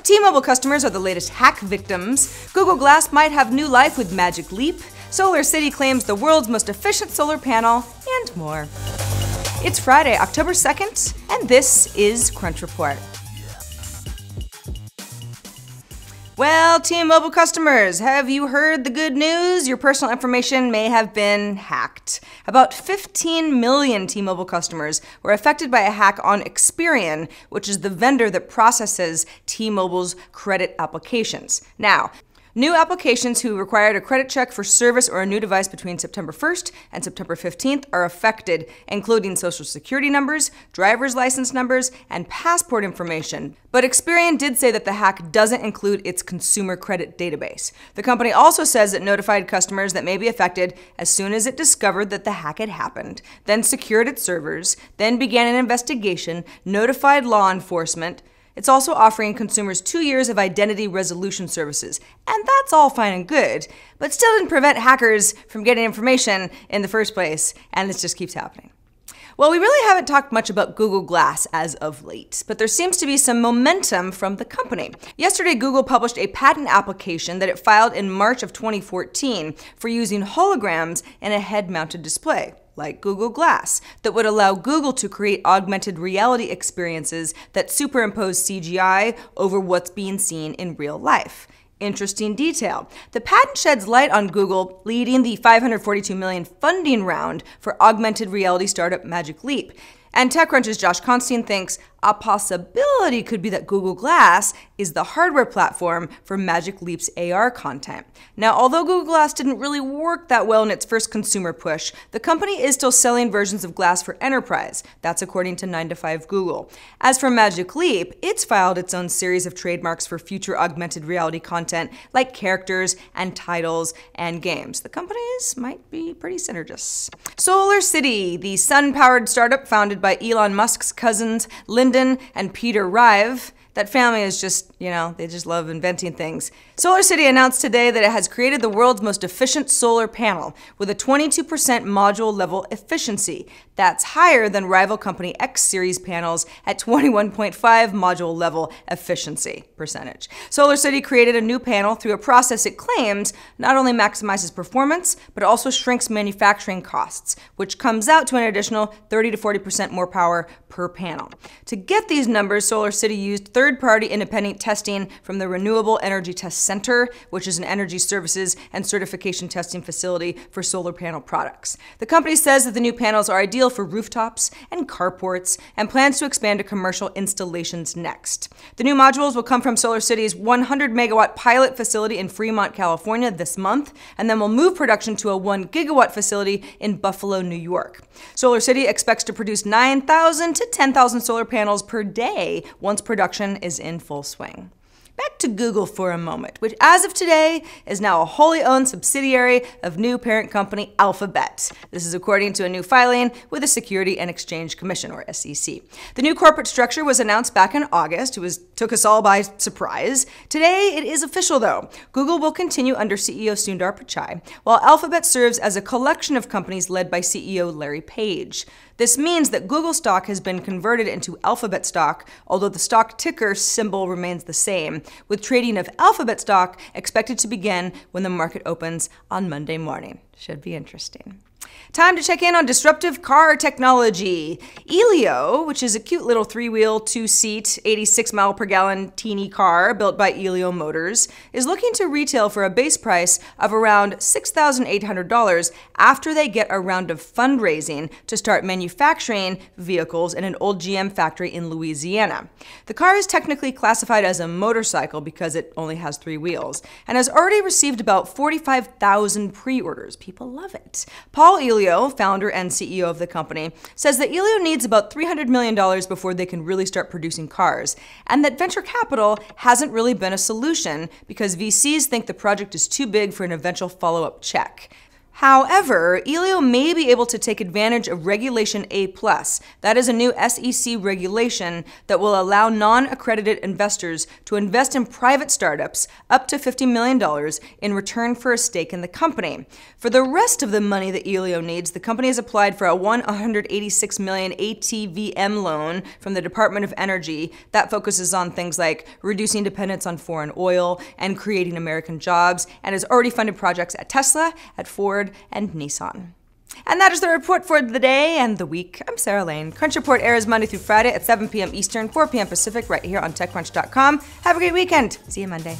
T-Mobile customers are the latest hack victims. Google Glass might have new life with Magic Leap. SolarCity claims the world's most efficient solar panel, and more. It's Friday, October 2nd, and this is Crunch Report. Well, T-Mobile customers, have you heard the good news? Your personal information may have been hacked. About 15 million T-Mobile customers were affected by a hack on Experian, which is the vendor that processes T-Mobile's credit applications. Now, new applications who required a credit check for service or a new device between September 1st and September 15th are affected, including social security numbers, driver's license numbers, and passport information. But Experian did say that the hack doesn't include its consumer credit database. The company also says it notified customers that may be affected as soon as it discovered that the hack had happened, then secured its servers, then began an investigation, notified law enforcement. It's also offering consumers 2 years of identity resolution services, and that's all fine and good, but still didn't prevent hackers from getting information in the first place, and this just keeps happening. Well, we really haven't talked much about Google Glass as of late, but there seems to be some momentum from the company. Yesterday, Google published a patent application that it filed in March of 2014 for using holograms in a head-mounted display, like Google Glass, that would allow Google to create augmented reality experiences that superimpose CGI over what's being seen in real life. Interesting detail. The patent sheds light on Google leading the $542 million funding round for augmented reality startup Magic Leap. And TechCrunch's Josh Constine thinks a possibility could be that Google Glass is the hardware platform for Magic Leap's AR content. Now, although Google Glass didn't really work that well in its first consumer push, the company is still selling versions of Glass for enterprise. That's according to 9to5 Google. As for Magic Leap, it's filed its own series of trademarks for future augmented reality content like characters and titles and games. The companies might be pretty synergist. SolarCity, the sun-powered startup founded by Elon Musk's cousins, Lyndon and Peter Rive. That family is just, they just love inventing things. SolarCity announced today that it has created the world's most efficient solar panel with a 22% module level efficiency. That's higher than rival company X Series panels at 21.5 module level efficiency percentage. SolarCity created a new panel through a process it claims not only maximizes performance, but also shrinks manufacturing costs, which comes out to an additional 30 to 40% more power per panel. To get these numbers, SolarCity used third-party independent testing from the Renewable Energy Test Center, which is an energy services and certification testing facility for solar panel products. The company says that the new panels are ideal for rooftops and carports and plans to expand to commercial installations next. The new modules will come from SolarCity's 100 megawatt pilot facility in Fremont, California this month, and then will move production to a 1 gigawatt facility in Buffalo, New York. SolarCity expects to produce 9,000 to 10,000 solar panels per day once production is in full swing. Back to Google for a moment, which as of today is now a wholly owned subsidiary of new parent company Alphabet. This is according to a new filing with the Security and Exchange Commission, or SEC. The new corporate structure was announced back in August. It took us all by surprise. Today it is official though. Google will continue under CEO Sundar Pichai, while Alphabet serves as a collection of companies led by CEO Larry Page. This means that Google stock has been converted into Alphabet stock, although the stock ticker symbol remains the same, with trading of Alphabet stock expected to begin when the market opens on Monday morning. Should be interesting. Time to check in on disruptive car technology. Elio, which is a cute little three-wheel, two-seat, 86-mile-per-gallon teeny car built by Elio Motors, is looking to retail for a base price of around $6,800 after they get a round of fundraising to start manufacturing vehicles in an old GM factory in Louisiana. The car is technically classified as a motorcycle because it only has 3 wheels, and has already received about 45,000 pre-orders. People love it. Paul Elio, founder and CEO of the company, says that Elio needs about $300 million before they can really start producing cars, and that venture capital hasn't really been a solution because VCs think the project is too big for an eventual follow-up check. However, Elio may be able to take advantage of Regulation A+. That is a new SEC regulation that will allow non-accredited investors to invest in private startups up to $50 million in return for a stake in the company. For the rest of the money that Elio needs, the company has applied for a $186 million ATVM loan from the Department of Energy that focuses on things like reducing dependence on foreign oil and creating American jobs, and has already funded projects at Tesla, at Ford, and Nissan. And that is the report for the day and the week. I'm Sarah Lane. Crunch Report airs Monday through Friday at 7 p.m. Eastern, 4 p.m. Pacific, right here on TechCrunch.com. Have a great weekend. See you Monday.